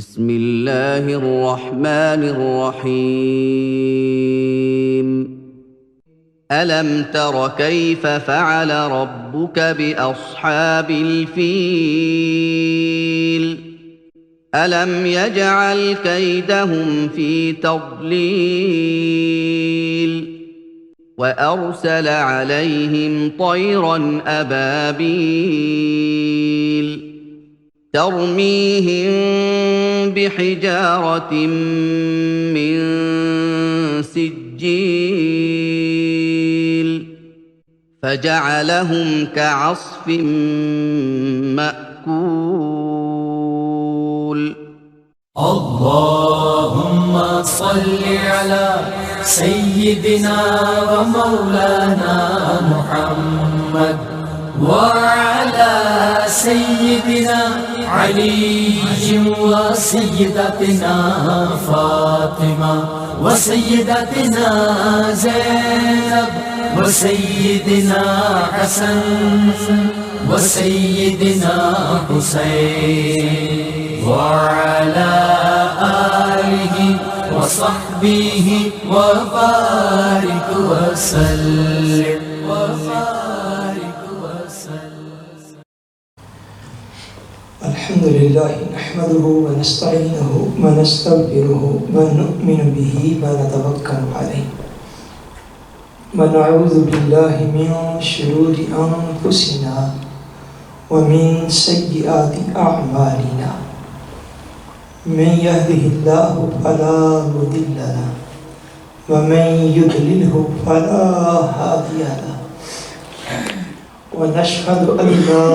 بسم اللہ الرحمن الرحیم ألم تر كيف فعل ربك بأصحاب الفيل ألم يجعل كيدهم في تضليل وأرسل عليهم طيرا أبابيل ترميهم بحجارة من سجيل فجعلهم كعصف مأكول اللهم صل على سيدنا ومولانا محمد وعلى سيدنا علي وسيدتنا فاطمة وسيدتنا زينب وسيدنا حسن وسيدنا حسين وعلى آله وصحبه وبارك وسلم الحمد لله نحمده ونستعينه ونستغفره ونؤمن به ونتوكل عليه ونعوذ بالله من شرور أنفسنا ومن سيئات أعمالنا من يهده الله فلا مضل له ومن يضلله فلا هادي له ونشهد أن لا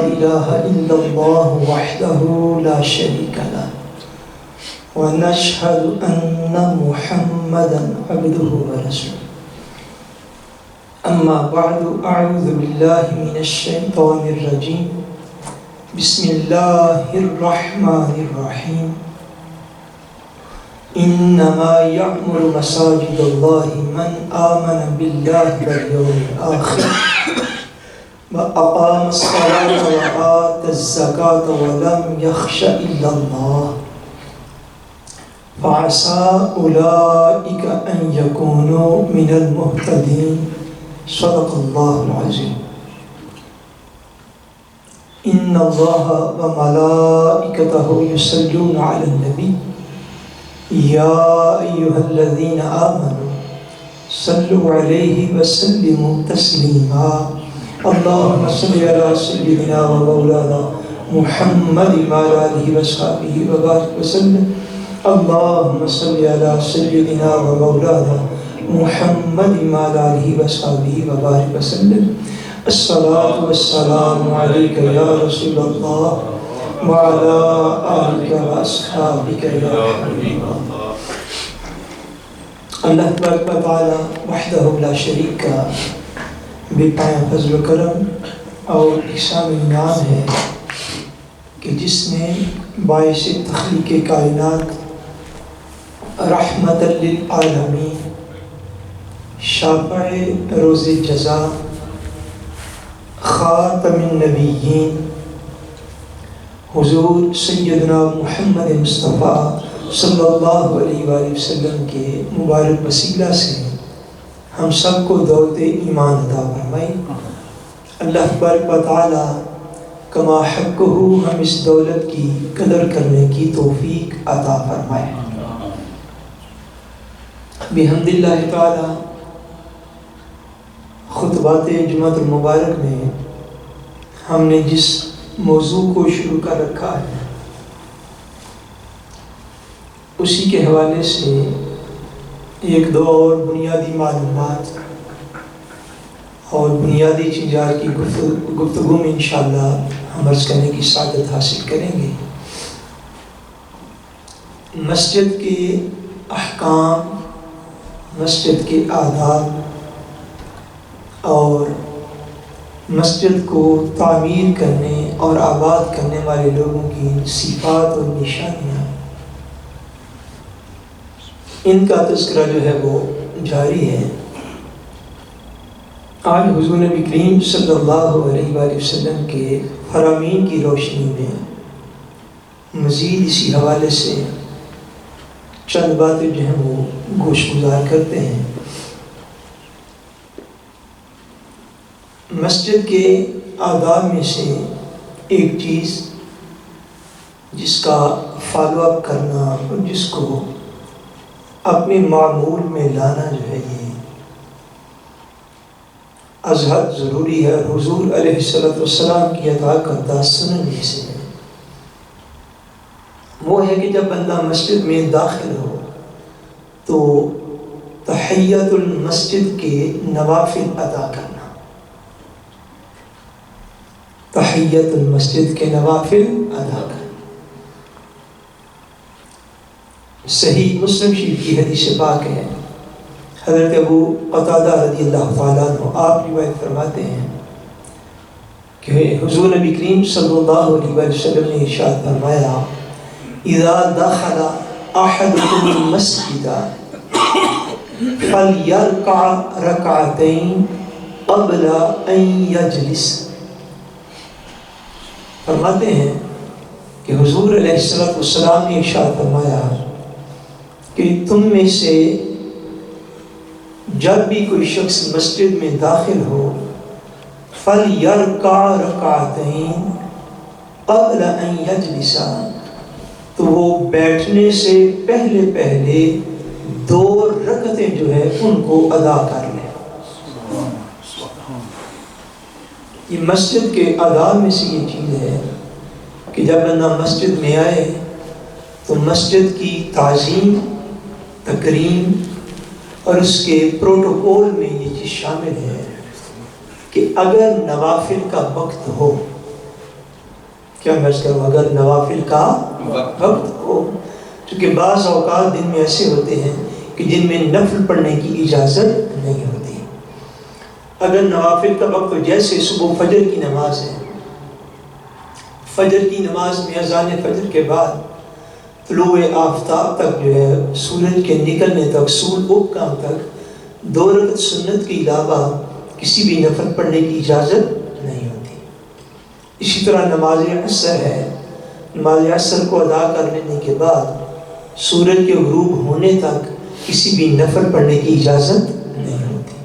إله إلا الله وحده لا شريك له ونشهد أن محمدا عبده ورسوله أما بعد أعوذ بالله من الشيطان الرجيم بسم الله الرحمن الرحيم إنما يعمر مساجد الله من آمن بالله واليوم الآخر وأقام الصلاة وآتى الزكاة ولم يخش إلا الله فعسى أولئك أن يكونوا من المهتدين صدق الله العظيم إن الله وملائكته يصلون على النبي يا أيها الذين آمنوا صلوا عليه وسلموا تسليما اللهم صل على سيدنا ومولانا محمد وعلى آله وصحبه وبارك وسلم اللهم صل على سيدنا ومولانا محمد وعلى آله وصحبه وبارك وسلم الصلاة والسلام عليك يا رسول الله وعلى آلك وأصحابك يا حبيب الله اللہ تبارک و تعالی وحدہ لا شریک کا بے پایہ فضل و کرم اور احسان و انعام ہے کہ جس نے باعث تخلیق کائنات رحمت للعالمین شافع روز جزا خاتم النبیین حضور سیدنا محمد مصطفیٰ صلی اللہ علیہ وآلہ وسلم کے مبارک وسیلہ سے ہم سب کو دولت ایمان عطا فرمائے اللہ تبارک و تعالی کما حقہ ہم اس دولت کی قدر کرنے کی توفیق عطا فرمائے بحمد اللہ تعالی خطبات جمعۃ المبارک میں ہم نے جس موضوع کو شروع کر رکھا ہے اسی کے حوالے سے ایک دو اور بنیادی معلومات اور بنیادی چیزیں کی گفتگو میں انشاءاللہ ہم عرض کرنے کی سعادت حاصل کریں گے مسجد کے احکام مسجد کے آداب اور مسجد کو تعمیر کرنے اور آباد کرنے والے لوگوں کی صفات اور نشانیاں ان کا تذکرہ جو ہے وہ جاری ہے۔ آج حضور نبی کریم صلی اللہ علیہ وآلہ وسلم کے فرامین کی روشنی میں مزید اسی حوالے سے چند باتیں جو ہیں وہ گوش گزار کرتے ہیں۔ مسجد کے آداب میں سے ایک چیز جس کا فالو اپ کرنا اور جس کو اپنے معمول میں لانا جو ہے یہ از حد ضروری ہے، اور حضور علیہ السلام کی ادا کردہ سنن میں سے ہے۔ وہ ہے کہ جب بندہ مسجد میں داخل ہو تو تحیت المسجد کے نوافل ادا کرنا، تحیت المسجد کے نوافل ادا کرنا۔ صحیح مسلم شریف کی حدیث پاک ہے، حضرت ابو قتادہ رضی اللہ تعالیٰ عنہ آپ روایت فرماتے ہیں کہ حضور نبی کریم صلی اللہ علیہ وسلم نے ارشاد فرمایا، اذا دخل احدکم المسجد فلیرکع رکعتین قبل ان یجلس۔ فرماتے ہیں کہ حضور علیہ السلام نے ارشاد فرمایا کہ تم میں سے جب بھی کوئی شخص مسجد میں داخل ہو فَلْيَرْكَعْ رَكْعَتَيْن قَبْلَ أَنْ يَجْلِسَ، تو وہ بیٹھنے سے پہلے پہلے 2 رکعتیں جو ہے ان کو ادا کر لیں۔ یہ مسجد کے آداب میں سے یہ چیز ہے کہ جب بندہ مسجد میں آئے تو مسجد کی تعظیم، تکریم اور اس کے پروٹوکول میں یہ چیز شامل ہے کہ اگر نوافل کا وقت ہو، کیا مرض کروں، اگر نوافل کا وقت ہو، چونکہ بعض اوقات دن میں ایسے ہوتے ہیں کہ جن میں نفل پڑھنے کی اجازت نہیں ہوتی۔ اگر نوافل کا وقت ہو، جیسے صبح فجر کی نماز ہے، فجر کی نماز میں اذان فجر کے بعد طلوع آفتاب تک جو ہے، سورج کے نکلنے تک، سورج اگنے تک 2 رکعت سنت کے علاوہ کسی بھی نفل پڑھنے کی اجازت نہیں ہوتی۔ اسی طرح نماز عصر ہے، نماز عصر کو ادا کر لینے کے بعد سورج کے غروب ہونے تک کسی بھی نفل پڑھنے کی اجازت نہیں ہوتی۔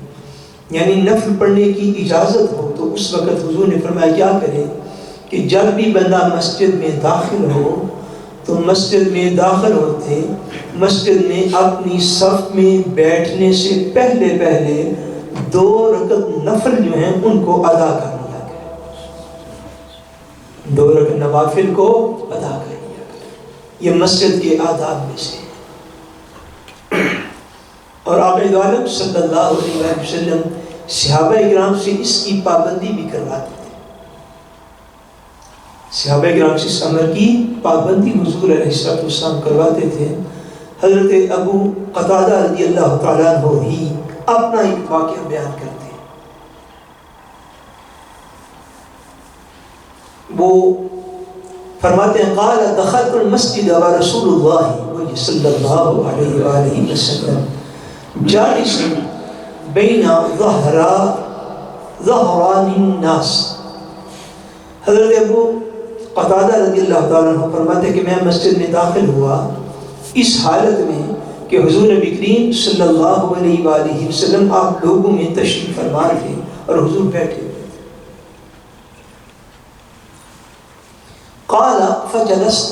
یعنی نفل پڑھنے کی اجازت ہو تو اس وقت حضور نے فرمایا کیا کرے کہ جب بھی بندہ مسجد میں داخل ہو تو مسجد میں داخل ہوتے مسجد میں اپنی صف میں بیٹھنے سے پہلے پہلے 2 رکعت نفل جو ہیں ان کو ادا کر لیا کرے، 2 رکعت نوافل کو ادا کر لیا کرے۔ یہ مسجد کے آداب میں سے۔ اور آقا دو عالم صلی اللہ علیہ وسلم صحابہ اکرام سے اس کی پابندی بھی کرواتے تھے۔ صحابہ اکرام سے اس امر کی پابندی حضور علیہ السلام کرواتے تھے۔ حضرت ابو قتادہ رضی اللہ تعالیٰ عنہ ہی اپنا ایک واقعہ بیان کرتے ہیں۔ وہ فرماتے ہیں قال دخلت المسجد ورسول اللہ صلی اللہ علیہ وآلہ وسلم جالس بین ظہران الناس۔ حضرت ابو قتادہ رضی اللہ تعالیٰ عنہ فرماتے ہیں کہ میں مسجد میں داخل ہوا اس حالت میں کہ حضور نبی کریم صلی اللہ علیہ وآلہ وسلم آپ لوگوں میں تشریف فرما رہے اور حضور بیٹھے ہوئے تھے۔ قال فجلست،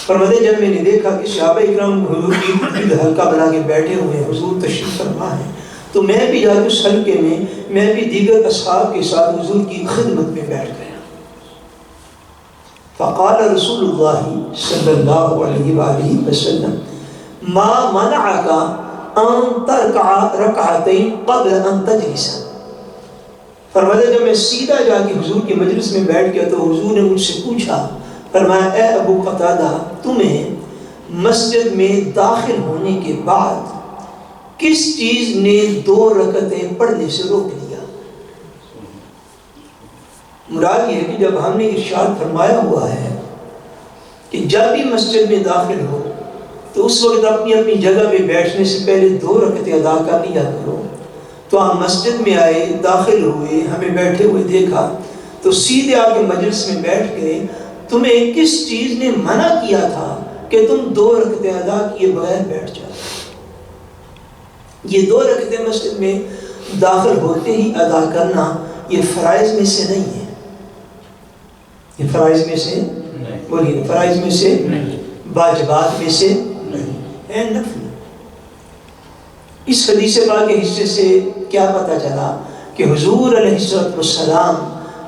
فرماتے جب میں نے دیکھا کہ صحابہ اکرام حضور کی حلقہ بنا کے بیٹھے ہوئے ہیں، حضور تشریف فرما ہے، تو میں بھی جا کے اس حلقے میں بھی دیگر اصحاب کے ساتھ حضور کی خدمت میں بیٹھ گیا۔ فقال رسول اللہ صلی اللہ علیہ وآلہ وسلم ما منعک ان ترکع رکعتین قبل ان تجلس۔ فرمایا جب میں سیدھا جا کے حضور کے مجلس میں بیٹھ گیا تو حضور نے مجھ سے پوچھا، فرمایا اے ابو قتادہ تمہیں مسجد میں داخل ہونے کے بعد کس چیز نے 2 رکعتیں پڑھنے سے روک لیا؟ مراد یہ ہے کہ جب ہم نے ارشاد فرمایا ہوا ہے کہ جب بھی مسجد میں داخل ہو تو اس وقت اپنی اپنی جگہ پہ بیٹھنے سے پہلے 2 رکعتیں ادا کر لیا کرو، تو ہم مسجد میں آئے، داخل ہوئے، ہمیں بیٹھے ہوئے دیکھا تو سیدھے آ کے مجلس میں بیٹھ گئے، تمہیں کس چیز نے منع کیا تھا کہ تم 2 رکعتیں ادا کیے بغیر بیٹھ جاؤ؟ یہ 2 رکعتیں مسجد میں داخل ہوتے ہی ادا کرنا یہ فرائض میں سے نہیں ہے. یہ فرائض میں سے بولیے، فرائض میں سے واجبات میں سے نہیں ہے، نفل. اس حدیث پاک کے حصے سے کیا پتہ چلا کہ حضور علیہ السلام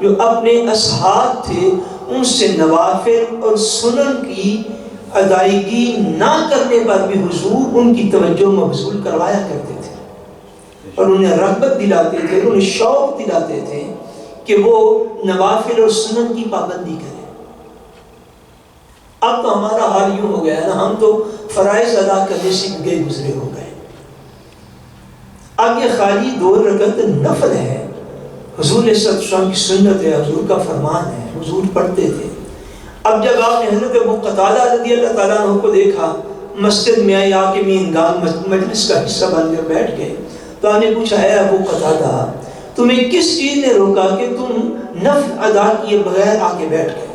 جو اپنے اصحاب تھے ان سے نوافل اور سنن کی ادائیگی نہ کرنے پر بھی حضور ان کی توجہ مبذول کروایا کرتے تھے اور انہیں رغبت دلاتے تھے، انہیں شوق دلاتے تھے کہ وہ نوافل اور سنن کی پابندی کریں. اب تو ہمارا حال یوں ہو گیا نا، ہم تو فرائض ادا کرنے سے گئے گزرے ہو گئے. اب یہ خالی 2 رکعت نفل ہے، حضور علیہ السلام کی سنت ہے، حضور کا فرمان ہے، حضور پڑھتے تھے. اب جب آپ نے حضرت ابو قتادہ رضی اللہ تعالیٰ عنہ کو دیکھا مسجد میں آئے، آ کے مینگان مجلس کا حصہ بن کر بیٹھ گئے، تو آپ نے پوچھا ہے ابو قتادہ تمہیں کس چیز نے روکا کہ تم نفل ادا کیے بغیر آ کے بیٹھ گئے؟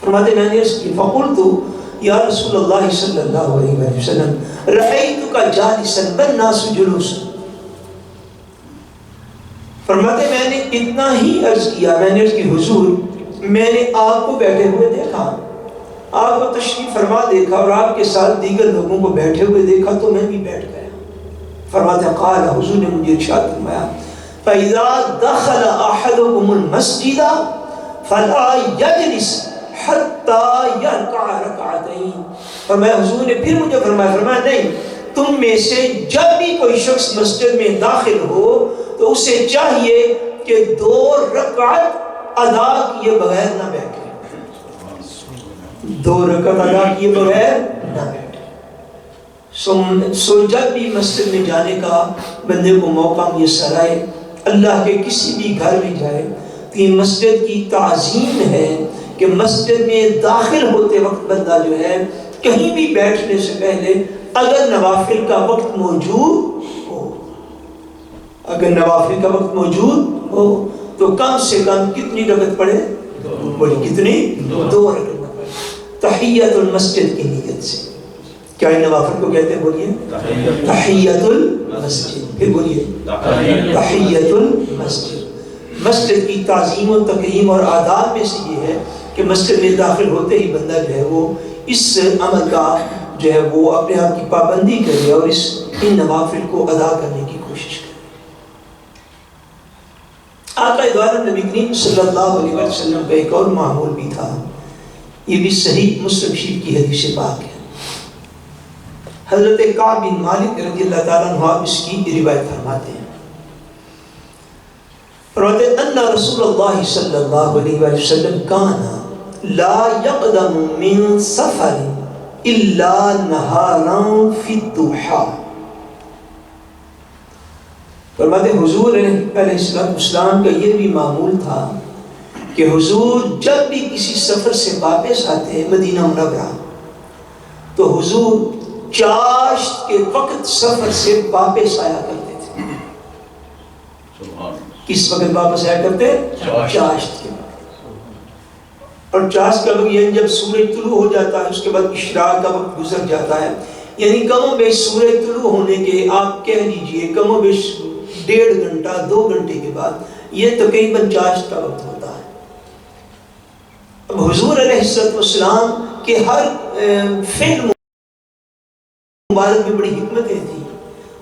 فرماتے میں نے اس کی فقلت یا رسول اللہ صلی اللہ علیہ وسلم رأیتک جالسا والناس جلوسا. فرماتے میں نے اتنا ہی عرض کیا، میں نے عرض کی حضور میں نے آپ کو بیٹھے ہوئے دیکھا، آپ کو تشریف فرما دیکھا اور آپ کے ساتھ دیگر لوگوں کو بیٹھے ہوئے دیکھا تو میں بھی بیٹھ گیا. فرماتے قال حضور نے مجھے ارشاد فرمایا فَإِذَا دَخَلَ أَحَدُكُمُ الْمَسْجِدَ فَلَا يَجْلِسْ حَتَّى يَرْكَعَ رَكَعَتَيْنِ. فرمایا حضور نے پھر مجھے فرمایا نہیں، تم میں سے جب بھی کوئی شخص مسجد میں داخل ہو تو اسے چاہیے کہ 2 رکعت ادا کیے بغیر نہ بیٹھے. 2 رکعت ادا کیے بغیر نہ بیٹھے. سو جب بھی مسجد میں جانے کا بندے کو موقع میسر آئے، اللہ کے کسی بھی گھر میں جائے تو یہ مسجد کی تعظیم ہے کہ مسجد میں داخل ہوتے وقت بندہ جو ہے کہیں بھی بیٹھنے سے پہلے اگر نوافل کا وقت موجود ہو، اگر نوافل کا وقت موجود ہو تو کم سے کم کتنی رکعت پڑھے؟ بولی کتنی؟ 2 رکعت پڑھے تحیت المسجد کی نیت سے. کیا ان نوافل کو کہتے ہیں؟ بولیے تحیت المسجد. پھر بولیے تحیت المسجد. مسجد کی تعظیم و تکریم اور آداب میں سے یہ ہے کہ مسجد میں داخل ہوتے ہی بندہ جو ہے وہ اس عمل کا جو ہے وہ اپنے آپ کی پابندی کرے اور ان نوافل کو ادا کرنے کی کوشش کرے. آقا عالم نبی کریم صلی اللہ علیہ وسلم کا ایک اور معمول بھی تھا، یہ بھی صحیح مسلم شریف کی حدیث پاک ہے. حضرت کعب بن مالک رضی اللہ تعالیٰ عنہ اس کی روایت فرماتے ہیں، فرماتے ان رسول اللہ صلی اللہ علیہ وسلم کان لا یقدم من سفر الا نہارا فی الضحى. فرماتے حضور علیہ السلام کا یہ بھی معمول تھا کہ حضور جب بھی کسی سفر سے واپس آتے مدینہ منورہ تو حضور چاشت کے وقت سفر سے واپس آیا کرتے تھے. کس وقت واپس آیا کرتے؟ چاشت کے وقت. اور چاشت کا وقت یعنی جب سورج طلوع ہو جاتا ہے اس کے بعد اشراق کا وقت گزر جاتا ہے، یعنی کم و بیش سورج طلوع ہونے کے آپ کہہ لیجئے کم و بیش 1.5 گھنٹہ 2 گھنٹے کے بعد یہ تقریباً چاشت کا وقت ہوتا ہے. اب حضور علیہ السلام کے ہر فعل مبارک میں بڑی حکمتیں تھیں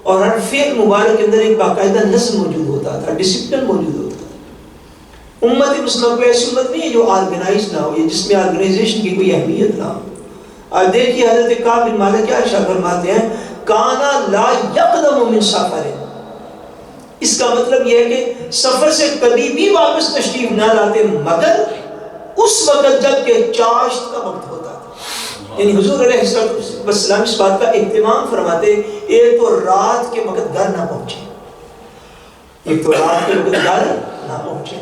اور ہر فعل مبارک کے اندر ایک باقاعدہ نظم موجود ہوتا تھا، ڈسپلن موجود ہوتا تھا. امت مسلمہ کوئی ایسی امت نہیں ہے جو آرگنائز نہ ہو یا جس میں آرگنائزیشن کی کوئی اہمیت نہ ہو. اور دیکھیے حضرت کعب بن مالک کیا ارشاد فرماتے ہیں کانا لا یقدم من سفر. اس کا مطلب یہ ہے کہ سفر سے کبھی بھی واپس تشریف نہ لاتے مگر اس وقت جب کہ چاشت کا وقت ہوتا تھا. یعنی حضور علیہ السلام اس بات کا اہتمام فرماتے ایک تو رات کے وقت گھر نہ پہنچے، ایک تو رات کے وقت گھر نہ پہنچے،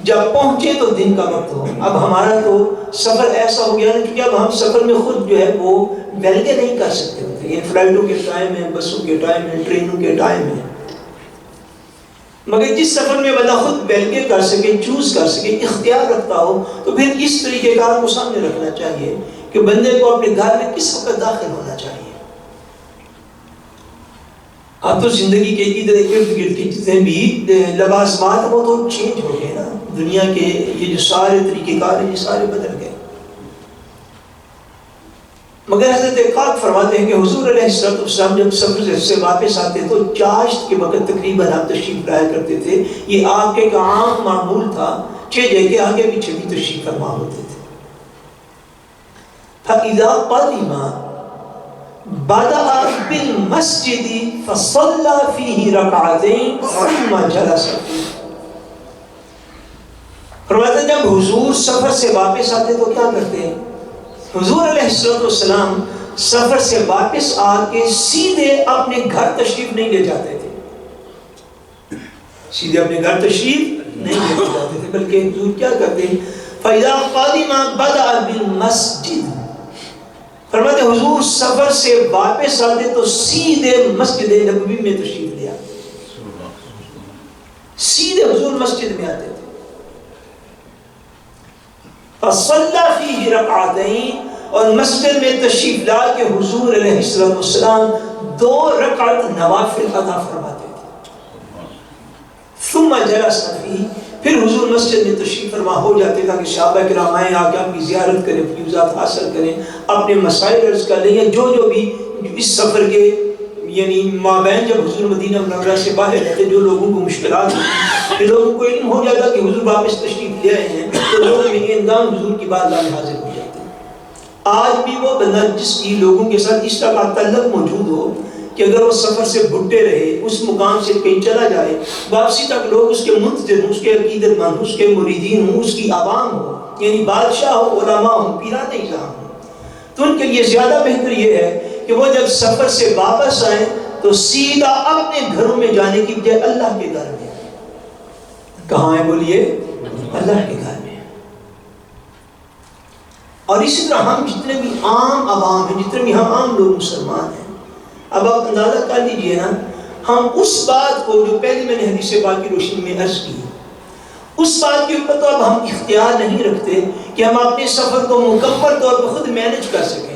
جب پہنچے تو دن کا وقت ہو. اب ہمارا تو سفر ایسا ہو گیا نا کیونکہ اب ہم سفر میں خود جو ہے وہ ویلگے نہیں کر سکتے ہوتے، یہ فلائٹوں کے ٹائم ہیں، بسوں کے ٹائم ہیں، ٹرینوں کے ٹائم ہیں. مگر جس سفر میں بندہ خود بیل کر سکے، چوز کر سکے، اختیار رکھتا ہو، تو پھر اس طریقے کار کو سامنے رکھنا چاہیے کہ بندے کو اپنے گھر میں کس وقت داخل ہونا چاہیے۔ اب تو زندگی کے ادھر ارد گرد کے جتنے بھی لوازمات وہ تو چینج ہو گئے نا، دنیا کے یہ جو سارے طریقے کار ہیں یہ سارے بدل گئے۔ مگر حضرت پاک فرماتے ہیں کہ حضور علیہ السلام جب سفر سے واپس آتے تو چاشت کے وقت تقریباً آپ تشریف لایا کرتے تھے۔ یہ آپ کے ایک عام معمول تھا، 6 جگہ آگے پیچھے بھی تشریف فرما ہوتے تھے۔ فَإِذَا قَدِمَ بَدَأَ بِالْمَسْجِدِ فَصَلَّى فِيهِ رَكْعَتَيْنِ ثُمَّ جَلَسَ فِيهِ۔ فرماتے ہیں جب حضور سفر سے واپس آتے تو کیا کرتے ہیں؟ حضور علیہ السلام سفر سے واپس آ کے سیدھے اپنے گھر تشریف نہیں لے جاتے تھے، سیدھے اپنے گھر تشریف نہیں لے جاتے تھے، بلکہ حضور کیا کرتے ہیں؟ فَإِذَا قَدِمَ بَدَأَ بِالْمَسْجِدِ۔ فرماتے ہیں حضور سفر سے واپس آتے تو سیدھے مسجد نبوی میں تشریف لے آتے، سیدھے حضور مسجد میں آتے تھے۔ فَصَلَّى فِيهِ رَكْعَتَيْنِ، اور مسجد میں تشریف لا کے حضور علیہ السلام 2 رکعت نوافل ادا فرماتے تھے۔ ثُمَّ جَلَسَ فِيهِ، پھر حضور مسجد میں تشریف فرما ہو جاتے تاکہ صحابہ کرام آئیں، آ کے آپ کی زیارت کریں، فیوزات حاصل کریں، اپنے مسائل عرض کر لیں، یا جو بھی اس سفر کے یعنی مابین جب حضور مدینہ منورہ سے باہر رہتے جو لوگوں کو مشکلات ہوتی، کہ لوگوں کو علم ہو جاتا کہ حضور واپس تشریف لے آئے ہیں، تو لوگ ہنگام حضور کی بارگاہ میں حاضر ہو جاتے ہیں۔ آج بھی وہ بندہ جس کی لوگوں کے ساتھ اس طرح کا تعلق موجود ہو کہ اگر وہ سفر سے بھٹے رہے، اس مقام سے کہیں چلا جائے، واپسی تک لوگ اس کے منتظر ہوں، اس کے عقیدت مند، اس کے مریدین ہوں، اس کی عوام ہو، یعنی بادشاہ ہو، علماء ہوں، پیران نظام ہوں، تو ان کے لیے زیادہ بہتر یہ ہے کہ وہ جب سفر سے واپس آئیں تو سیدھا اپنے گھروں میں جانے کی بجائے اللہ کے گھر میں۔ کہاں ہے بولیے؟ اللہ کے گھر میں۔ اور اسی طرح ہم جتنے بھی عام عوام ہیں، جتنے بھی ہم عام لوگ مسلمان ہیں، اب آپ اندازہ کر لیجئے نا، ہم اس بات کو جو پہلے میں نے حدیث پاک کی روشنی میں عرض کی، اس بات کے اوپر تو اب ہم اختیار نہیں رکھتے کہ ہم اپنے سفر کو مکمل طور پر خود مینج کر سکیں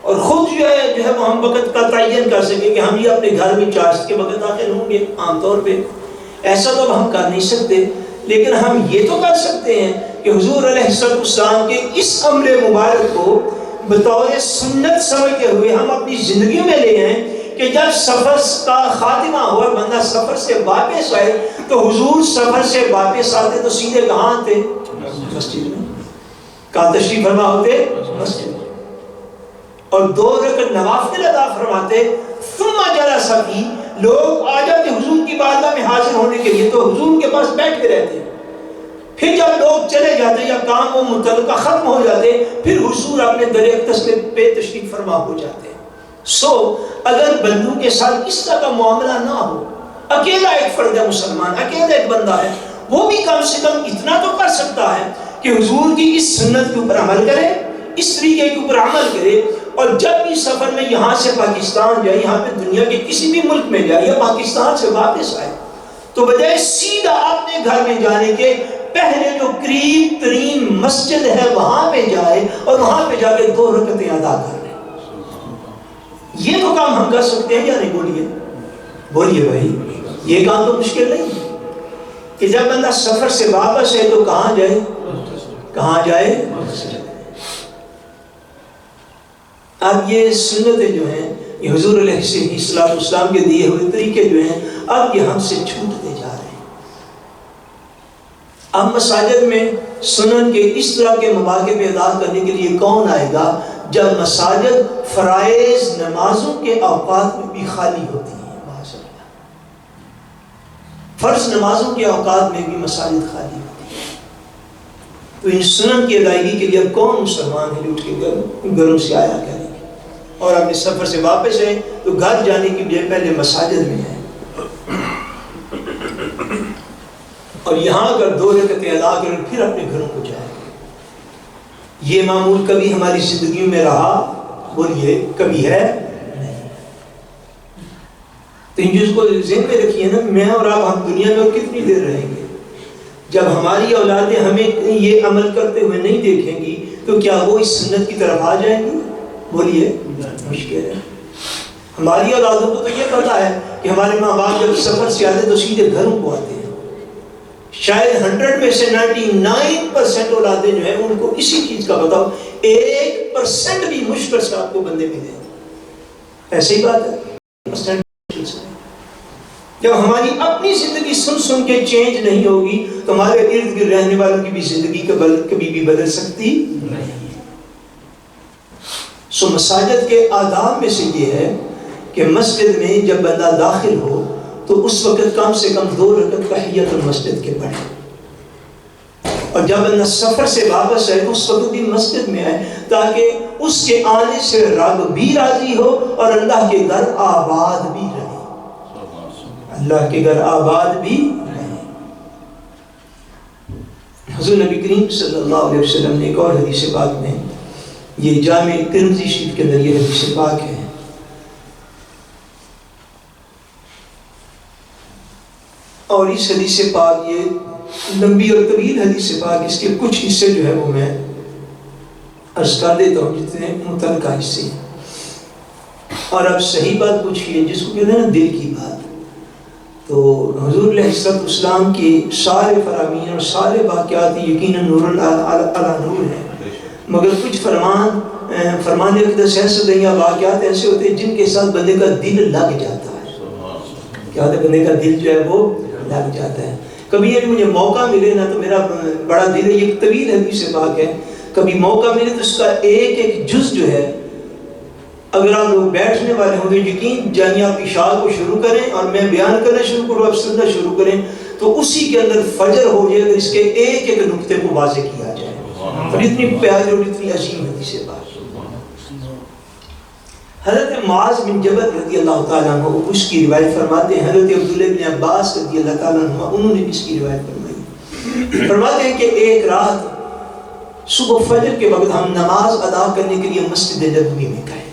اور خود جو ہے وہ ہم وقت کا تعین کر سکیں کہ ہم یہ اپنے گھر میں چاشت کے وقت داخل ہوں گے۔ عام طور پہ ایسا تو اب ہم کر نہیں سکتے، لیکن ہم یہ تو کر سکتے ہیں کہ حضور علیہ السلام کے اس امر مبارک کو بطور سنت سمجھتے ہوئے ہم اپنی زندگی میں لے آئیں کہ جب سفر کا خاتمہ ہوا، بندہ سفر سے واپس آئے، تو حضور سفر سے واپس آتے تو سیدھے کہاں آتے؟ مسجد میں۔ کہاں تشریف فرما ہوتے؟ مسجد میں، اور 2 رکعت نوافل ادا فرماتے۔ ثم جلس فی، لوگ آ جاتے حضور کی بارگاہ میں حاضر ہونے کے لیے تو حضور کے پاس بیٹھے رہتے، پھر جب لوگ چلے جاتے یا کام و متعلقہ ختم ہو جاتے، پھر حضور اپنے در اقدس پہ تشریف فرما ہو جاتے۔ اگر بندوں کے ساتھ اس طرح کا معاملہ نہ ہو، اکیلا ایک فرد ہے مسلمان، اکیلا ایک بندہ ہے، وہ بھی کم سے کم اتنا تو کر سکتا ہے کہ حضور کی اس سنت کے اوپر عمل کرے، اس طریقے کے اوپر عمل کرے، اور جب بھی سفر میں یہاں سے پاکستان جائے، یہاں پہ دنیا کے کسی بھی ملک میں جائے یا پاکستان سے واپس آئے، تو بجائے سیدھا اپنے گھر میں جانے کے پہلے جو قریب ترین مسجد ہے وہاں پہ جائے اور وہاں پہ جا کے 2 رکعتیں ادا کر لیں۔ یہ تو کام ہم کر سکتے ہیں یا نہیں؟ بولیے بھائی، یہ کام تو مشکل نہیں ہے کہ جب بندہ سفر سے واپس ہے تو کہاں جائے؟ کہاں جائے؟ اب یہ سنتیں جو ہیں، یہ حضور علیہ السلام کے دیے ہوئے طریقے جو ہیں، اب یہ ہم سے چھوٹتے جا رہے ہیں۔ اب مساجد میں سنن کے اس طرح کے مواقع پہ ادا کرنے کے لیے کون آئے گا جب مساجد فرائض نمازوں کے اوقات میں بھی خالی ہوتی ہیں؟ فرض نمازوں کے اوقات میں بھی مساجد خالی ہوتی ہیں، تو ان سنن کی ادائیگی کے لیے اب کون مسلمان ہے جو اٹھ کے گھروں سے آیا کریں گے اور اپنے سفر سے واپس ہیں تو گھر جانے کی بجائے پہلے مساجد میں ہیں، اور یہاں اگر 2 رکعتیں ادا کریں پھر اپنے گھروں کو جائیں گے۔ یہ معمول کبھی ہماری زندگی میں رہا؟ بولیے، کبھی ہے؟ نہیں۔ تو ان چیز کو ذہن میں رکھیے نا، میں اور آپ ہم دنیا میں اور کتنی دیر رہیں گے؟ جب ہماری اولادیں ہمیں یہ عمل کرتے ہوئے نہیں دیکھیں گی تو کیا وہ اس سنت کی طرف آ جائیں گی؟ بولیے، مشکل ہے۔ ہماری اولادوں کو تو یہ پتا ہے کہ ہمارے ماں باپ جب سفر سے آتے تو سیدھے گھروں کو آتے ہیں۔ شاید 100 میں سے 99% اولادیں جو ہیں ان کو اسی چیز کا پتا ہو، 1% بھی مشکل سے آپ کو بندے ملے، ایسے ہی بات ہے۔ جب ہماری اپنی زندگی سن کے چینج نہیں ہوگی تو ہمارے ارد گرد رہنے والوں کی بھی زندگی کبھی بھی بدل سکتی نہیں۔ سو مساجد کے آداب میں سے یہ ہے کہ مسجد میں جب بندہ داخل ہو تو اس وقت کم سے کم 2 رکعت تحیت المسجد کے پڑھے، اور جب بندہ سفر سے واپس آئے تو اس وقت بھی مسجد میں آئے تاکہ اس کے آنے سے رب بھی راضی ہو اور اللہ کے گھر آباد بھی رہے، اللہ کے گھر آباد بھی رہے۔ حضور نبی کریم صلی اللہ علیہ وسلم نے ایک اور حدیث پاک میں، یہ جامع ترمذی شریف کے اندر یہ حدیث پاک ہے، اور اس حدیث پاک یہ لمبی اور طویل حدیث پاک، اس کے کچھ حصے جو ہے وہ میں عرض کر دیتا ہوں جتنے متعلقہ حصے، اور اب صحیح بات پوچھیے جس کو کہتے ہیں نا دل کی بات۔ تو حضور علیہ السلام کی سارے فرامین اور سارے واقعات یقیناً نور علی نور ہیں، مگر کچھ فرمان اقدس ایسے ہوتے ہیں یا واقعات ایسے ہوتے ہیں جن کے ساتھ بندے کا دل لگ جاتا ہے۔ کیا ہوتا ہے؟ بندے کا دل جو ہے وہ لگ جاتا ہے۔ کبھی یہ مجھے موقع ملے نا تو میرا بڑا دل ہے، یہ طویل حدیث پاک ہے، کبھی موقع ملے تو اس کا ایک ایک جز جو ہے اگر آپ لوگ بیٹھنے والے ہوں گے یقین جانیے آپ اشاعت کو شروع کریں اور میں بیان کرنا شروع کروں، آپ سننا شروع کریں تو اسی کے اندر فجر ہو جائے اگر اس کے ایک ایک نقطے کو واضح کیا جائے، اور اتنی پیاری اور اتنی عظیم حدیث بات۔ حضرت معاذ بن جبل رضی اللہ تعالیٰ عنہ اس کی روایت فرماتے ہیں، حضرت عبداللہ بن عباس رضی اللہ تعالیٰ عنہ انہوں نے بھی اس کی روایت فرمائی، فرماتے ہیں کہ ایک رات صبح فجر کے وقت ہم نماز ادا کرنے کے لیے مسجد نبوی میں گئے،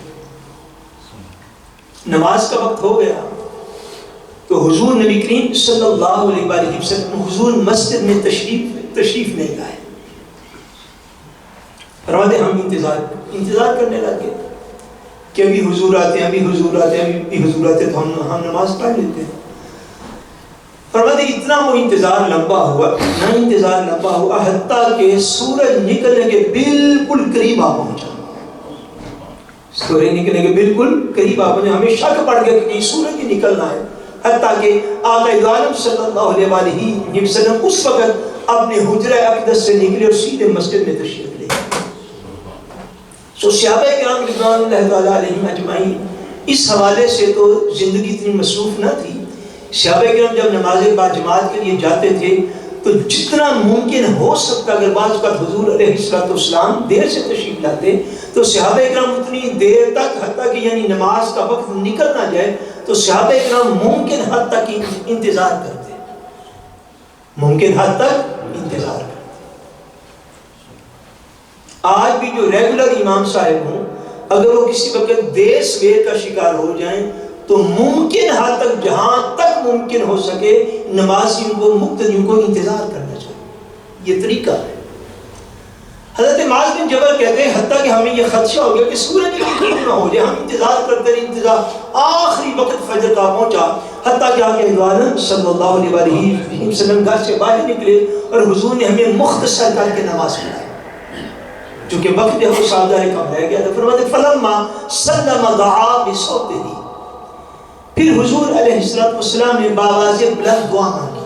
نماز کا وقت ہو گیا تو حضور نبی کریم صلی اللہ علیہ وسلم حضور مسجد میں تشریف نہیں لائے، فرماتے ہم انتظار کرنے لگے کہ ابھی حضور آتے ہیں، ابھی حضور آتے ہیں، ابھی حضور آتے ہیں تو ہم نماز پڑھ لیتے ہیں۔ فرماتے اتنا وہ انتظار لمبا ہوا، اتنا انتظار لمبا ہوا حتیٰ کہ سورج نکلنے کے بالکل قریب آ پہنچا، سورج نکلنے کے بالکل قریب آ پہنچا، ہمیں شک پڑ گیا کہ سورج ہی نکلنا ہے، حتیٰ کہ آقا عالم صلی اللہ علیہ وسلم اس وقت اپنے حجرہ اقدس سے نکلے اور سیدھے مسجد میں تشریف لے گئے۔ سو صحابہ کرام رضوان اللہ تعالیٰ علیہم اجمعین اس حوالے سے تو زندگی اتنی مصروف نہ تھی، صحابہ کرام جب نماز با جماعت کے لیے جاتے تھے تو جتنا ممکن ہو سکتا اگر بعض وقت حضور علیہ السلام دیر سے تشریف لاتے تو صحابہ کرام اتنی دیر تک حتیٰ کہ یعنی نماز کا وقت نکل نہ جائے تو صحابہ کرام ممکن حد تک انتظار کرتے، ممکن حد تک انتظار کرتے۔ آج بھی جو ریگولر امام صاحب ہوں اگر وہ کسی وقت دیر سویر کا شکار ہو جائیں تو ممکن حد تک جہاں تک ممکن ہو سکے نمازیوں کو مقتدیوں کو انتظار کرنا چاہیے، یہ طریقہ ہے۔ حضرت معاذ بن جبل کہتے ہیں حتیٰ کہ ہمیں یہ خدشہ ہو گیا کہ سورج غروب نہ ہو جائے، ہم انتظار کرتے رہے، انتظار آخری وقت فجر کا پہنچا، حتیٰ کہ آقا عالم صلی اللہ علیہ وسلم گھر سے باہر نکلے اور حضور نے ہمیں مختصر کر کے نماز پڑھائی، چونکہ وقت جو ہے سادہ کم رہ گیا تھا۔ فرماتے فلما سلم دعا بصوتہ، پھر حضور علیہ السلام نے باواز بلند دعا مانگی،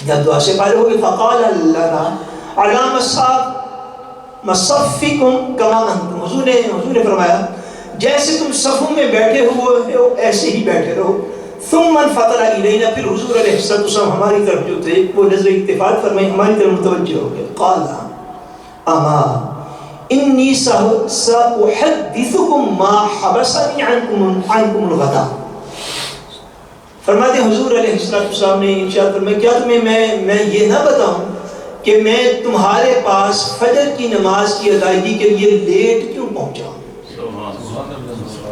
جب دعا سے فارغ ہوئے فقال لنا علام مصفکم کما انتم، حضور نے فرمایا جیسے تم صفوں میں بیٹھے ہوئے ہو ایسے ہی بیٹھے رہو۔ ثم انفطر الینا، پھر حضور علیہ السلام ہماری طرف جو تھے وہ نظر اکتفات فرمائی، ہماری طرف متوجہ ہو گئے۔ قال اما انی ساحدثکم ما حبسنی عنکم الغدا، فرماتے حضور علیہ السلام نے ارشاد فرمایا کیا تمہیں میں یہ نہ بتاؤں کہ میں تمہارے پاس فجر کی نماز کی ادائیگی کے لیے لیٹ کیوں پہنچا ہوں،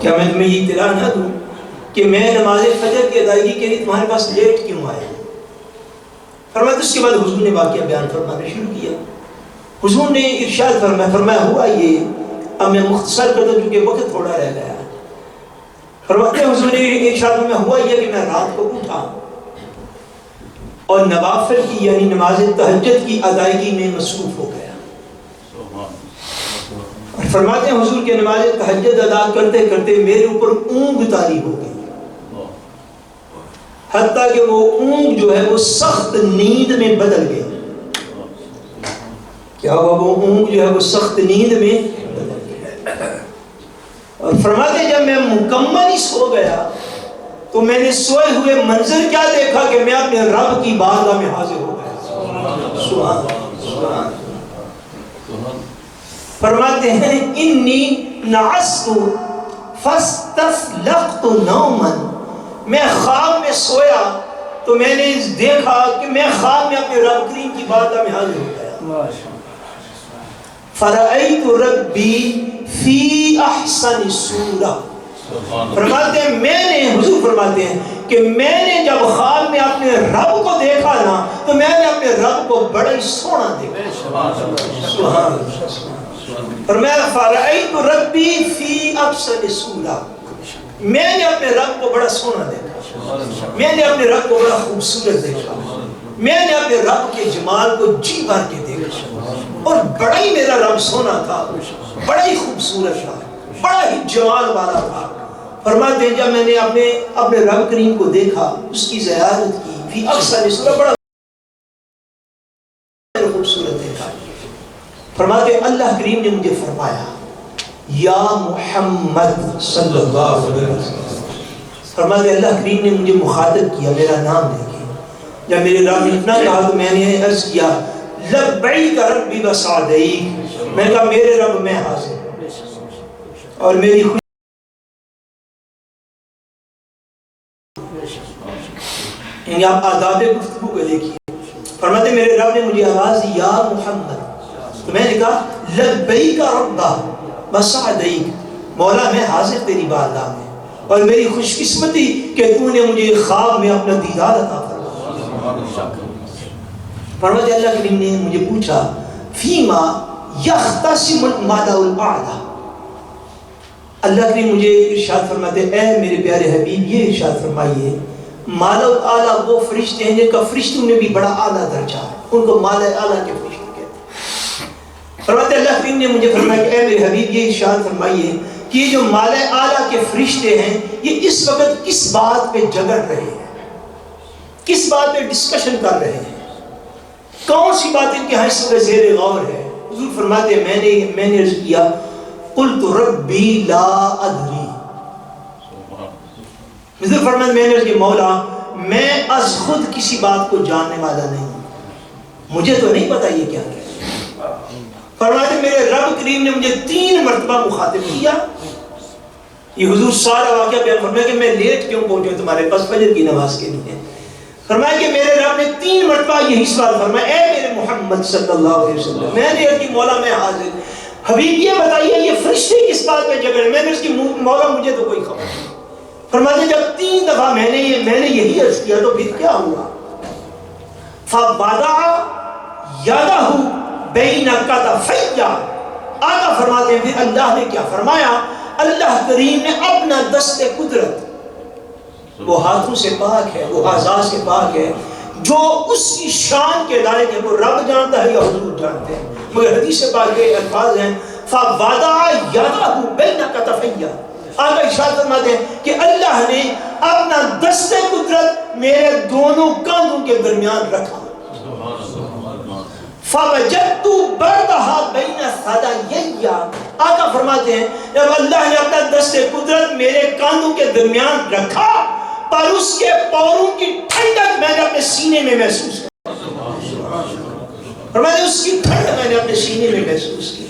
کیا میں تمہیں یہ اطلاع نہ دوں کہ میں نماز فجر کی ادائیگی کے لیے تمہارے پاس لیٹ کیوں آیا؟ فرمایا اس کے بعد حضور نے واقعہ بیان فرمانا شروع کیا. حضور نے ارشاد فرمایا ہوا یہ، اب میں مختصر کر دوں کیونکہ وقت تھوڑا رہ گیا. فرماتے ہیں حضور نے ارشاد فرمایا ہوا یہ کہ میں رات کو اٹھا اور نوافل کی یعنی نماز تہجد کی ادائیگی میں مصروف ہو گیا. اور فرماتے ہیں حضور کے نماز تہجد ادا کرتے کرتے میرے اوپر اونگ طاری ہو گئی، حتیٰ کہ وہ اونگ جو ہے وہ سخت نیند میں بدل گئی. کیا ہوا؟ وہ اونگ جو ہے وہ سخت نیند میں بدل گئی. اور فرماتے ہیں جب میں مکمل ہی سو گیا تو میں نے سوئے ہوئے منظر کیا دیکھا کہ میں اپنے رب کی بارگاہ میں حاضر ہو گیا. سبحان. فرماتے ہیں انی نعست فاستفلقت نوما، میں خواب میں سویا تو میں نے دیکھا کہ میں خواب میں اپنے رب کریم کی بارگاہ میں حاضر ہو گیا. فرأیت ربی فی احسن صورہ. فرماتے ہیں میں نے، حضور فرماتے ہیں کہ میں نے جب خواب میں اپنے رب کو دیکھا نا تو میں نے اپنے رب کو بڑا ہی سونا دیکھا. سبحان. فرمایا فرأیت ربی فی احسن صورہ، میں نے اپنے رب کو بڑا سونا دیکھا، میں نے اپنے رب کو بڑا خوبصورت دیکھا، میں نے اپنے رب کے جمال کو جی بھر کے دیکھا. اور بڑا ہی میرا رب سونا تھا، بڑا ہی خوبصورت تھا، بڑا ہی جمال والا تھا. فرماتے ہیں جب میں نے اپنے رب کریم کو دیکھا، اس کی زیارت کی، فی احسن صورہ، بڑا خوبصورت دیکھا. فرماتے ہیں اللہ کریم نے مجھے فرمایا یا محمد صلی اللہ علیہ وسلم. فرماتے ہیں اللہ کریم نے مجھے مخاطب کیا، میرا نام لے کے. جب میرے رب نے اتنا کہا تو میں نے عرض کیا لبیک ربی وسعدیک، میں کہا میرے رب میں حاضر اور میری خوشی. یعنی آپ آداب گفتگو کو دیکھیے. فرماتے میرے رب نے مجھے آواز دی یا محمد، تو میں نے کہا لبیک ربا وسعدیک، مولا میں حاضر تیری بارگاہ میں اور میری خوش قسمتی کہ تو نے مجھے خواب میں اپنا دیدار عطا فرمایا. فرماتے اللہ کریم نے مجھے پوچھا فیما یختصم الملأ الاعلی. اللہ کریم مجھے ارشاد فرماتے اے میرے پیارے حبیب یہ ارشاد فرمائیے مالا اعلیٰ وہ فرشتے ہیں جن کا فرشتوں میں بھی بڑا اعلیٰ درجہ ہے، ان کو مالا اعلیٰ کے فرشتے کہتے ہیں. فرماتے اللہ کریم نے مجھے فرمایا کہ اے میرے حبیب یہ ارشاد فرمائیے کہ یہ جو مالا اعلیٰ کے فرشتے ہیں یہ اس وقت کس بات پہ جگڑ رہے ہیں، کس بات پہ ڈسکشن کر رہے ہیں، کون سی بات ان کے ہاں اس وقت زیر غور ہے. حضور فرماتے ہیں میں نے عرض کیا قلت ربی لا ادری. حضور فرماتے میں نے عرض کیا مولا میں از خود کسی بات کو جاننے والا نہیں، مجھے تو نہیں پتا یہ کیا ہے. فرماتے میرے رب کریم نے مجھے 3 مرتبہ مخاطب کیا. یہ حضور سارا واقعہ بیان فرمایا کہ میں لیٹ کیوں پہنچا تمہارے پاس فجر کی نماز کے لیے. فرمایا کہ میرے رب نے 3 مرتبہ یہی سوال فرمایا اے میرے محمد صلی اللہ علیہ وسلم. میں نے عرض کی مولا میں حاضر، حبیب یہ بتائیے یہ فرشتے کس بات پہ جگڑ. میں نے اس کی مولا مجھے تو کوئی خبر نہیں. فرماتے جب 3 دفعہ میں نے یہی عرض کیا تو پھر کیا ہوا. فَبَدَعَ يَدَهُ بَيْنَ كَتَفَيَّ. آقا فرماتے ہیں پھر اللہ نے کیا فرمایا، اللہ کریم نے اپنا دست قدرت، وہ ہاتھوں سے پاک ہے، وہ اعضاء سے پاک ہے، جو اس کی شان کے لائق ہے وہ رب جانتا ہے یا حضور جانتے ہیں. مگر حدیث پاک کے الفاظ ہیں فَوَضَعَ يَدَهُ بَيْنَ كَتَفَيَّ. آقا ارشاد فرماتے ہیں کہ اللہ نے اپنا دست قدرت میرے دونوں کاندھوں کے درمیان رکھا. فَوَجَدْتُ بَرْدَهَا بَيْنَ ثَدَيَّ. آقا فرماتے ہیں جب اللہ نے اپنا دست قدرت میرے کاندھوں کے درمیان رکھا پر اس کے پاؤں کی ٹھنڈک میں نے اپنے سینے میں محسوس کیا. فرماتے اس کی ٹھنڈک میں نے اپنے سینے میں محسوس کی.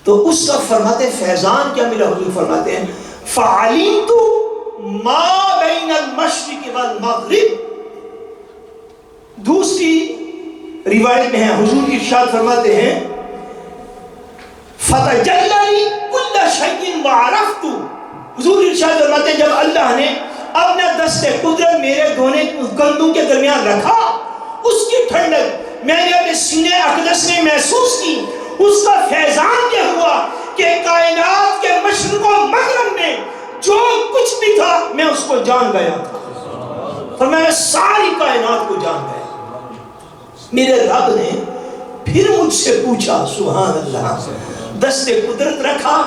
تو اس کا فرماتے ہیں فیضان کیا ملا. حضور فرماتے ہیں فَعَلِمْتُ مَا بَيْنَ الْمَشْرِقِ وَالْمَغْرِبِ. دوسری روایت میں ہے حضور ارشاد فرماتے ہیں فَتَجَلَّنِي كُلَّ شَيْءٍ وَعَرَفْتُ. حضور ارشاد فرماتے ہیں جب اللہ نے اپنا دست قدرت میرے دونوں کندھوں کے درمیان رکھا، اس کی ٹھنڈک میں نے اپنے سینے اقدس میں محسوس کی، اس کا فیضان یہ ہوا کہ کائنات کے مشرق و مغرب میں جو کچھ بھی تھا میں اس کو جان گیا تھا، اور میں ساری کائنات کو جان گیا۔ میرے رب نے پھر مجھ سے پوچھا، سبحان اللہ، دست قدرت رکھا،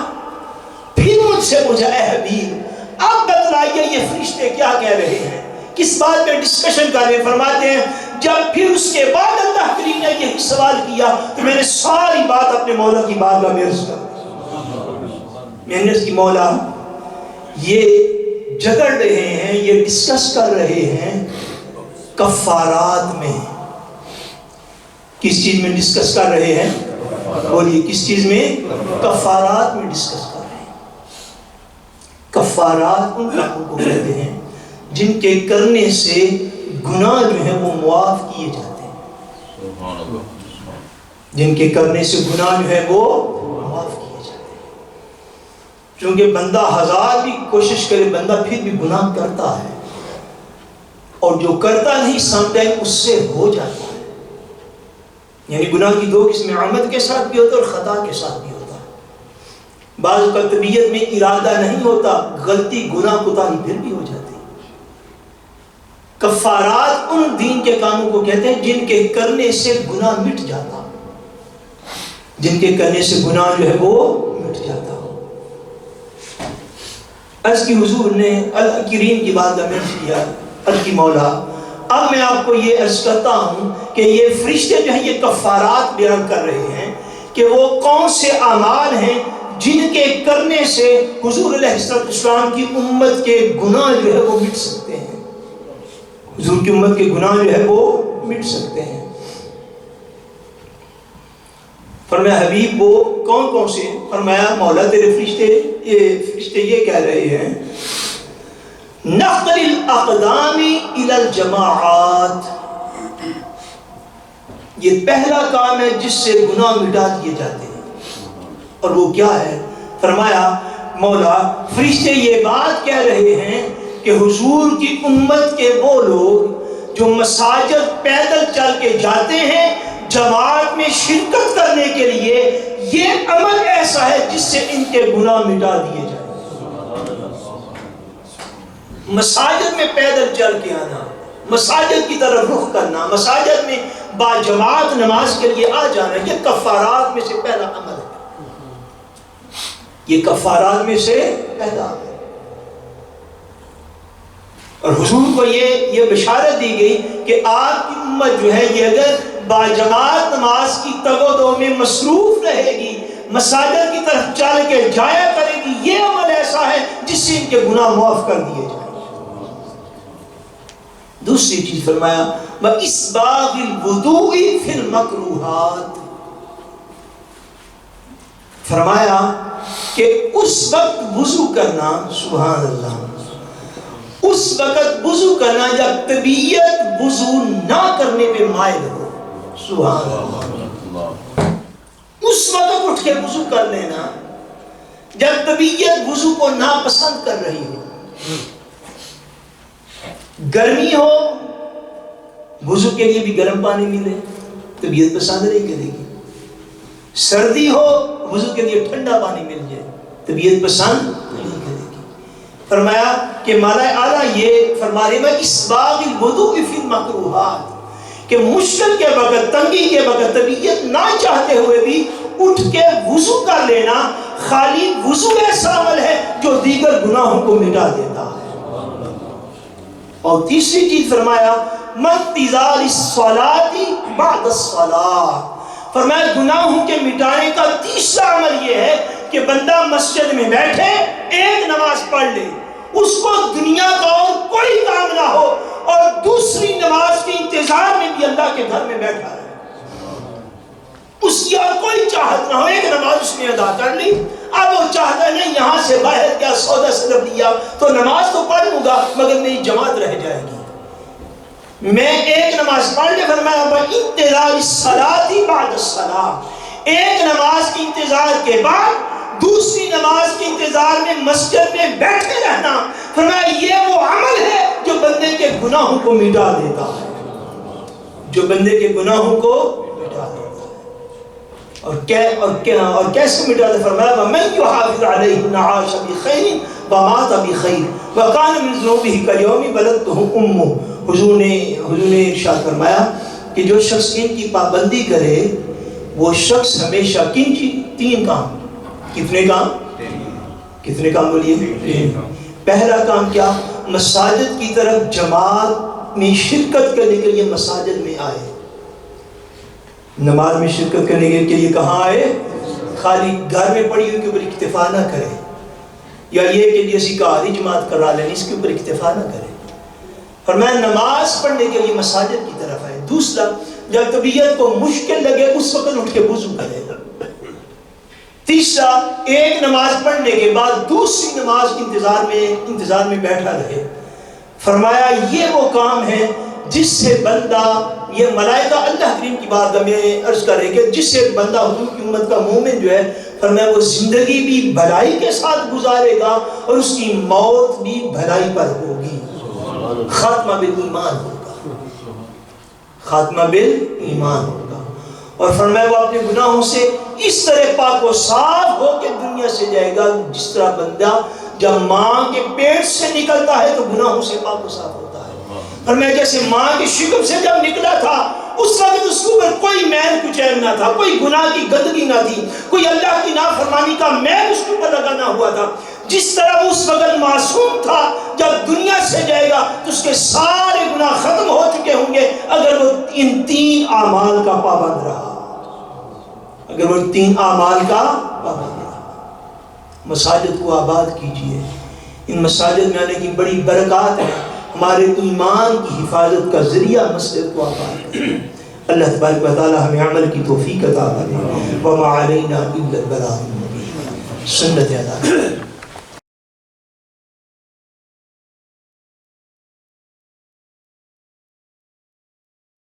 پھر مجھ سے پوچھا، اے حبیب اب بتلائیے یہ فرشتے کیا کہہ رہے ہیں، کس بات پہ ڈسکشن کر رہے ہیں؟ فرماتے ہیں جب پھر اس کے بعد اللہ کریم نے یہی سوال کیا تو میں نے ساری بات اپنے مولا کی بارگاہ میں عرض کر، میں نے عرض کی مولا یہ جگڑ رہے ہیں، یہ ڈسکس کر رہے ہیں کفارات میں۔ کس چیز میں ڈسکس کر رہے ہیں؟ بولیے کس چیز میں؟ کفارات میں ڈسکس کر رہے ہیں۔ کفارات ان کاموں کو کہتے ہیں جن کے کرنے سے گناہ جو ہے وہ معاف کیے جاتے ہیں، جن کے کرنے سے گناہ جو ہے وہ معاف کیے جاتے ہیں۔ چونکہ بندہ ہزار بھی کوشش کرے بندہ پھر بھی گناہ کرتا ہے، اور جو کرتا نہیں سمجھتا ہے اس سے ہو جاتا ہے۔ یعنی گناہ کی دو قسمیں، عمد کے ساتھ بھی ہوتا ہے اور خطا کے ساتھ بھی ہوتا ہے۔ بعض کا طبیعت میں ارادہ نہیں ہوتا، غلطی گناہ کوتاہی پھر بھی ہو جاتی ہے۔ کفارات ان دین کے کاموں کو کہتے ہیں جن کے کرنے سے گناہ مٹ جاتا، جن کے کرنے سے گناہ جو ہے وہ مٹ جاتا ہو۔ عرض کی حضور نے اللہ کریم کی بات میں کیا، عرض کی مولا اب میں آپ کو یہ عرض کرتا ہوں کہ یہ فرشتے جو ہیں یہ کفارات بیان کر رہے ہیں کہ وہ کون سے اعمال ہیں جن کے کرنے سے حضور علیہ السلام کی امت کے گناہ جو ہے وہ مٹ سکتے ہیں، حضور کی امت کے گناہ جو ہے وہ مٹ سکتے ہیں۔ فرمایا حبیب وہ کون کون سے؟ فرمایا مولا تیرے فرشتے یہ کہہ رہے ہیں نقل الاقدام الى الجماعات، یہ پہلا کام ہے جس سے گناہ مٹا دیے جاتے ہیں، اور وہ کیا ہے؟ فرمایا مولا فرشتے یہ بات کہہ رہے ہیں کہ حضور کی امت کے وہ لوگ جو مساجد پیدل چل کے جاتے ہیں جماعت میں شرکت کرنے کے لیے، یہ عمل ایسا ہے جس سے ان کے گناہ مٹا دیے جائیں۔ مساجد میں پیدل چل کے آنا، مساجد کی طرف رخ کرنا، مساجد میں باجماعت نماز کے لیے آ جانا، یہ کفارات میں سے پہلا عمل ہے، یہ کفارات میں سے پہلا عمل ہے۔ اور حضور کو یہ بشارت دی گئی کہ آپ کی امت جو ہے یہ اگر باجماعت نماز کی تگ و دو میں مصروف رہے گی، مساجد کی طرف چل کے جایا کرے گی، یہ عمل ایسا ہے جس سے ان کے گناہ معاف کر دیے جائیں۔ دوسری چیز فرمایا وَإِسْبَاغِ الْوُضُوءِ فِي الْمَكْرُوهَاتِ، فرمایا کہ اس وقت وضو کرنا، سبحان اللہ، اس وقت وضو کرنا جب طبیعت وضو نہ کرنے پہ مائل ہو، سبحان اللہ، اس وقت اٹھ کے وضو کر لینا جب طبیعت وضو کو ناپسند کر رہی ہو۔ گرمی ہو وضو کے لیے بھی گرم پانی ملے، طبیعت پسند نہیں کرے گی، سردی ہو وضو کے لیے ٹھنڈا پانی مل جائے، طبیعت پسند نہیں کرے گی۔ فرمایا کہ مالا اعلیٰ یہ فرما رہے ہیں اسباغ الوضوء فی المکروہات، کہ مشکل کے وقت، تنگی کے وقت، طبیعت نہ چاہتے ہوئے بھی اٹھ کے وضو کر لینا، خالی وضو ایسا عمل ہے جو دیگر گناہوں کو مٹا دیتا ہے۔ اور تیسری چیز فرمایا منتظار الصلاۃ بعد الصلاۃ، فرمایا گناہوں کے مٹانے کا تیسرا عمل یہ ہے کہ بندہ مسجد میں بیٹھے ایک نماز پڑھ لے، اس کو دنیا کا اور کوئی کام نہ ہو، اور دوسری نماز کے انتظار میں بھی اللہ کے گھر میں بیٹھا رہے، اس کی اور کوئی چاہت نہ ہو، ایک نماز اس نے ادا کر لی، اب وہ چاہتا نہیں یہاں سے باہر کیا سودا صدر دیا تو نماز تو پڑھ لوں گا مگر میری جماعت رہ جائے گی، میں ایک نماز پڑھ لے۔ فرمایا انتظار الصلاۃ بعد الصلاۃ، ایک نماز کے انتظار کے بعد دوسری نماز کے انتظار میں مسجد میں بیٹھے رہنا، فرمایا یہ وہ عمل ہے جو بندے کے گناہوں کو مٹا دیتا ہے، جو بندے کے گناہوں کو مٹا دیتا ہے۔ اور کیسے مٹا دیتا ہے؟ فرمایا وَمَن يُحَافِظْ عَلَيْهِ عَاشَ بِخَيْرٍ وَمَاتَ بِخَيْرٍ وَكَانَ مِنْ ذُنُوبِهِ كَالْيَوْمِ وَلَدتْهُ أُمُّهُ۔ حضور نے ارشاد فرمایا کہ جو شخص ان کی پابندی کرے وہ شخص ہمیشہ تین کام، کتنے کام بولیے؟ پہلا کام کیا؟ مساجد کی طرف جماعت میں شرکت کرنے کے لیے مساجد میں آئے، نماز میں شرکت کرنے کے لیے کہاں آئے؟ خالی گھر میں پڑھی ہوئی کے اوپر اکتفا نہ کرے، یا یہ کہ جیسی کاری جماعت کرا لیں اس کے اوپر اکتفا نہ کرے۔ فرمایا نماز پڑھنے کے لیے مساجد کی طرف آئے۔ دوسرا، جب طبیعت کو مشکل لگے اس وقت اٹھ کے وضو کرے۔ تیسرا، ایک نماز پڑھنے کے بعد دوسری نماز کے انتظار میں بیٹھا رہے۔ فرمایا یہ وہ کام ہے جس سے بندہ، یہ ملائکہ اللہ کریم کی بارگاہ میں عرض کرے کہ جس سے بندہ حضور کی امت کا مومن جو ہے، فرمایا وہ زندگی بھی بھلائی کے ساتھ گزارے گا اور اس کی موت بھی بھلائی پر ہوگی، خاتمہ بالایمان ہوگا، خاتمہ بالایمان ہوگا۔ اور فرمایا وہ اپنے گناہوں سے اس طرح پاک و صاف ہو کے دنیا سے جائے گا جس طرح بندہ جب ماں کے پیٹ سے نکلتا ہے تو گناہوں سے پاک و صاف ہوتا ہے۔ فرمایا جیسے ماں کی شکم سے جب نکلا تھا اس وقت اس کے اوپر کوئی میل کچیل نہ تھا، کوئی گناہ کی گندگی نہ تھی، کوئی اللہ کی نافرمانی کا میل اس کے اوپر لگا نہ ہوا تھا۔ جس طرح اس وقت معصوم تھا جب دنیا سے جائے گا تو اس کے سارے گناہ ختم ہو چکے ہوں گے اگر وہ ان تین اعمال کا پابند رہا، اگر وہ تین اعمال کا پابند رہا۔ مساجد کو آباد کیجئے، ان مساجد میں آنے کی بڑی برکات ہے، ہمارے ایمان کی حفاظت کا ذریعہ مسجد کو آباد کریں۔ اللہ تبارک و تعالی ہمیں عمل کی توفیق عطا کرے۔ وما علینا الا البلاغ المبین۔ سنت ادا